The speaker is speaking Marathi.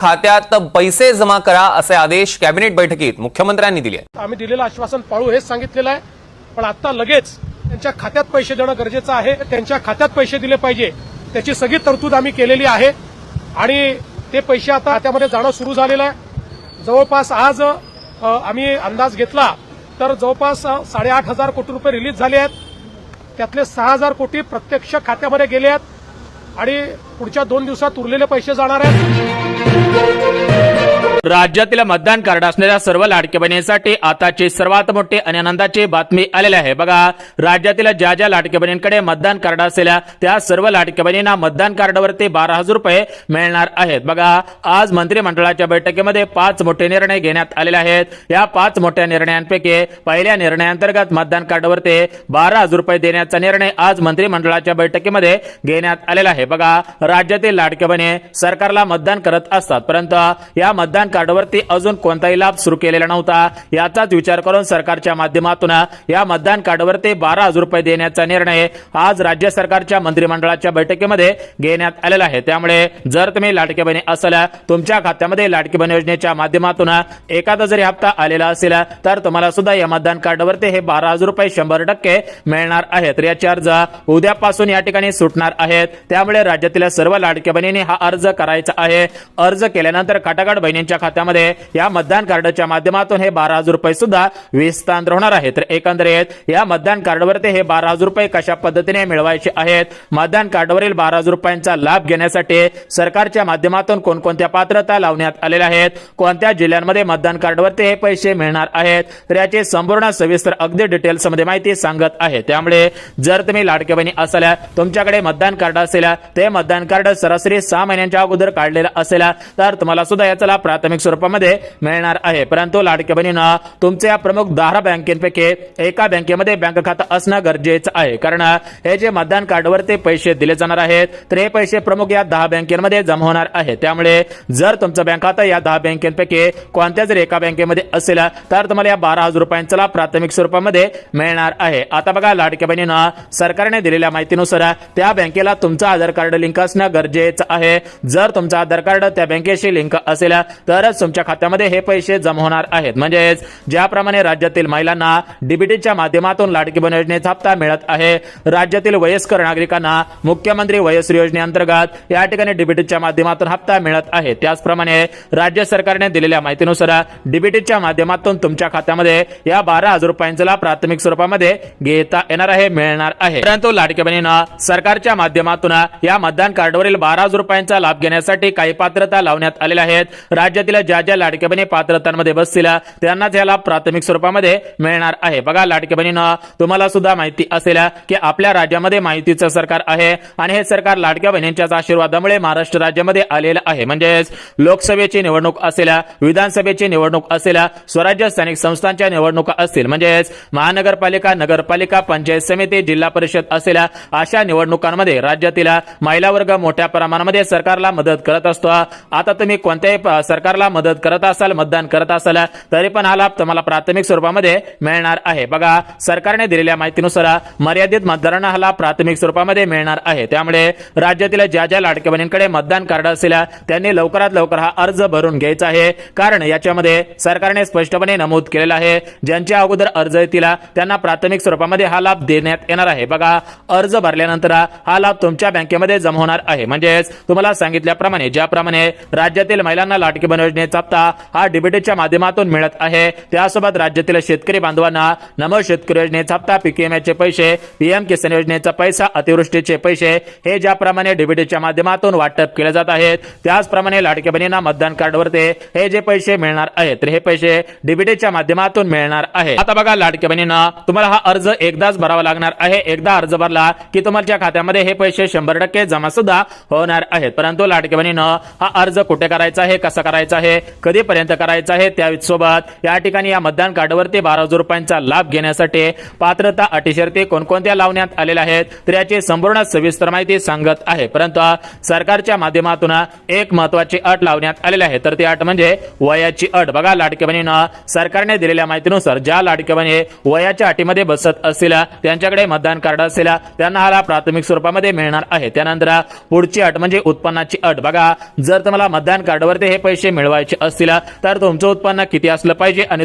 खात्यात पैसे जमा करा असे आदेश कॅबिनेट बैठकीत मुख्यमंत्र्यांनी दिले. आम्ही दिलेलं आश्वासन पाळू हेच सांगितलेलं आहे, पण आता लगेच त्यांच्या खात्यात पैसे देणं गरजेचं आहे. त्यांच्या खात्यात पैसे दिले पाहिजे त्याची सगळी तरतूद आम्ही केलेली आहे आणि ते पैसे आता खात्यामध्ये जाणं सुरू झालेलं आहे. जवळपास आज आम्ही अंदाज घेतला तर जवळपास 8,500 कोटी रुपये रिलीज झाले आहेत. त्यातले 6,000 कोटी प्रत्यक्ष खात्यामध्ये गेले आहेत आणि पुढच्या 2 दिवसात उरलेले पैसे जाणार आहेत. राज्यातील मतदान कार्ड असणाऱ्या सर्व लाडक्या बहिणींसाठी आताची सर्वात मोठी आणि आनंदाची बातमी आलेली आहे. बघा, राज्यातील ज्या ज्या लाडक्या बहिणींकडे मतदान कार्ड असेल त्या सर्व लाडक्या बहिणींना मतदान कार्डावरती 12,000 रुपये मिळणार आहेत. बघा, आज मंत्रिमंडळाच्या बैठकीमध्ये 5 मोठे निर्णय घेण्यात आलेले आहेत. या 5 मोठ्या निर्णयांपैकी पहिल्या निर्णयाअंतर्गत मतदान कार्डावरती 12,000 रुपये देण्याचा निर्णय आज मंत्रिमंडळाच्या बैठकीमध्ये घेण्यात आलेला आहे. बघा, राज्यातील लाडक्या बहिणी सरकारला मतदान करत असतात, परंतु या मतदान कार्डावरती अजून कोणताही लाभ सुरू केलेला नव्हता. याचाच विचार करून सरकारच्या माध्यमातून या मतदान कार्डावरती 12,000 रुपये देण्याचा निर्णय आज राज्य सरकारच्या मंत्रिमंडळाच्या बैठकीमध्ये घेण्यात आलेला आहे. त्यामुळे जर तुम्ही लाडक्या बहिणी असाल, तुमच्या खात्यामध्ये लाडकी बहीण योजनेच्या माध्यमातून एखादा जरी हप्ता आलेला असेल तर तुम्हाला सुद्धा या मतदान कार्डावरती हे 12,000 रुपये 100% मिळणार आहेत. याचे अर्ज उद्यापासून या ठिकाणी सुटणार आहेत. त्यामुळे राज्यातील सर्व लाडक्या बहिणींनी हा अर्ज करायचा आहे. अर्ज केल्यानंतर खाटागाड बहिणींच्या खात्यामध्ये या मतदान कार्डाच्या माध्यमातून हे 12,000 रुपये सुद्धा हस्तांतर होणार आहेत. तर एकंदरीत या मतदान कार्डावरती हे 12,000 रुपये कशा पद्धतीने मिळवायचे आहेत, मतदान कार्डावरील 12,000 रुपयांचा लाभ घेण्यासाठी सरकारच्या माध्यमातून कोणकोणत्या पात्रता लावण्यात आलेल्या आहेत, कोणत्या जिल्ह्यांमध्ये मतदान कार्डावरती हे पैसे मिळणार आहेत, तर याची संपूर्ण सविस्तर अगदी डिटेल्स मध्ये माहिती सांगत आहे. त्यामुळे जर तुम्ही लाडक्या बहिणी असाल, तुमच्याकडे मतदान कार्ड असेल, ते मतदान कार्ड सरासरी 6 महिन्यांच्या अगोदर काढलेलं असेल तर तुम्हाला सुद्धा याचा लाभ प्राथमिक स्वरूपामध्ये मिळणार आहे. परंतु लाडक्या बहिणींना तुमच्या प्रमुख 10 बँकेपैकी एका बँकेमध्ये बँक खातं असणं गरजेचं आहे. कारण हे जे मतदान कार्डवरती पैसे दिले जाणार आहेत तर हे पैसे प्रमुख या 10 बँकेमध्ये जमा होणार आहेत. त्यामुळे जर तुमचं बँक खातं या 10 बँकेपैकी कोणत्या जर एका बँकेमध्ये असेल तर तुम्हाला या 12,000 रुपयांचा लाभ प्राथमिक स्वरूपामध्ये मिळणार आहे. आता बघा, लाडक्या बहिणींना सरकारने दिलेल्या माहितीनुसार त्या बँकेला तुमचं आधार कार्ड लिंक असणं गरजेचं आहे. जर तुमचं आधार कार्ड त्या बँकेशी लिंक असेल तरच तुमच्या खात्यामध्ये हे पैसे जमा होणार आहेत. म्हणजेच ज्याप्रमाणे राज्यातील महिलांना डीबीटीच्या माध्यमातून लाडकी बहीण योजनेचा हप्ता मिळत आहे, राज्यातील वयस्कर नागरिकांना मुख्यमंत्री वयश्री योजनेअंतर्गत या ठिकाणी डीबीटीच्या माध्यमातून हप्ता मिळत आहे. त्याचप्रमाणे राज्य सरकारने दिलेल्या माहितीनुसार डीबीटीच्या माध्यमातून तुमच्या खात्यामध्ये या 12,000 रुपयांचा लाभ प्राथमिक स्वरूपामध्ये घेता येणार आहे, मिळणार आहे. परंतु लाडक्या बहिणींना सरकारच्या माध्यमातून या मतदान कार्डवरील 12,000 रुपयांचा लाभ घेण्यासाठी काही पात्रता लावण्यात आलेल्या आहेत. राज्यातील ज्या ज्या लाडक्या बहिणी पात्रतांमध्ये बसतील त्यांनाच याला प्राथमिक स्वरूपामध्ये मिळणार आहे. बघा, लाडक्या बहिणींना तुम्हाला सुद्धा माहिती असेल की आपल्या राज्यामध्ये माहितीचं सरकार आहे आणि हे सरकार लाडक्या बहिणींच्याच आशीर्वादामुळे महाराष्ट्र राज्यामध्ये आलेलं आहे. म्हणजेच लोकसभेची निवडणूक असेल, विधानसभेची निवडणूक असेल, स्वराज्य स्थानिक संस्थांच्या निवडणुका असतील, म्हणजेच महानगरपालिका, नगरपालिका, पंचायत समिती, जिल्हा परिषद असेल, अशा निवडणुकांमध्ये राज्यातील महिला वर्ग मोठ्या प्रमाणामध्ये सरकारला मदत करत असतो. आता तुम्ही कोणत्याही सरकारला मदत करत असाल, मतदान करत असाल, तरी पण हा लाभ तुम्हाला प्राथमिक स्वरूपामध्ये मिळणार आहे. बघा, सरकारने दिलेल्या माहितीनुसार मर्यादित मतदारांना हा लाभ प्राथमिक स्वरूपामध्ये मिळणार आहे. त्यामुळे राज्यातील ज्या ज्या लाडक्या बहिणींकडे मतदान कार्ड असेल त्यांनी लवकरात लवकर हा अर्ज भरून घ्यायचा आहे. कारण याच्यामध्ये सरकारने स्पष्टपणे नमूद केलेलं आहे, ज्यांच्या अगोदर अर्ज येतील त्यांना प्राथमिक स्वरूपामध्ये हा लाभ देण्यात येणार आहे. बघा, अर्ज भरल्यानंतर हा लाभ तुमच्या बँकेमध्ये जमा होणार आहे. म्हणजेच तुम्हाला सांगितल्याप्रमाणे ज्याप्रमाणे राज्यातील महिलांना लाडकी बहीण योजनेचा हप्ता हा डीबीटीच्या माध्यमातून मिळत आहे, त्यासोबत राज्यातील शेतकरी बांधवांना नमो शेतकरी योजनेचा हप्ता, पीकेएमचे पैसे, पीएम किसान योजनेचा पैसा, अतिवृष्टीचे पैसे हे ज्याप्रमाणे डीबीटीच्या माध्यमातून वाटप केले जात आहेत, त्याचप्रमाणे लाडक्या बहिणींना मतदान कार्डवरती हे जे पैसे मिळणार आहेत तर हे पैसे डीबीटीच्या माध्यमातून मिळणार आहे. आता बघा, लाडक्या बहिणींना तुम्हाला हा अर्ज एकदाच भरावा लागणार आहे. एकदा अर्ज भरला की तुमच्या खात्यामध्ये हे पैसे 100% जमा सुद्धा होणार आहेत. परंतु लाडक्या बहिणींना हा अर्ज कुठे करायचा आहे, कसा करायचा आहे, कधीपर्यंत करायचं आहे, त्यासोबत या ठिकाणी या मतदान कार्डवरती 12,000 रुपयांचा लाभ घेण्यासाठी पात्रता अटी शर्ती कोणकोणत्या लावण्यात आलेल्या आहेत, तर याची संपूर्ण सविस्तर माहिती सांगत आहे. परंतु सरकारच्या माध्यमातून एक महत्वाची अट लावण्यात आलेली आहे, तर ती अट म्हणजे वयाची अट. बघा, लाडक्या बहिणींना सरकारने दिलेल्या माहितीनुसार ज्या लाडक्या बहिणी वयाच्या अटीमध्ये बसत असतील त्यांच्याकडे मतदान कार्ड असेल त्यांना हा प्राथमिक स्वरूपामध्ये मिळणार आहे. त्यानंतर पुढची अट म्हणजे उत्पन्नाची अट. बघा, जर तुम्हाला मतदान कार्डवरती हे पैसे मिळवायचे असतील तर तुमचं उत्पन्न किती असलं पाहिजे आणि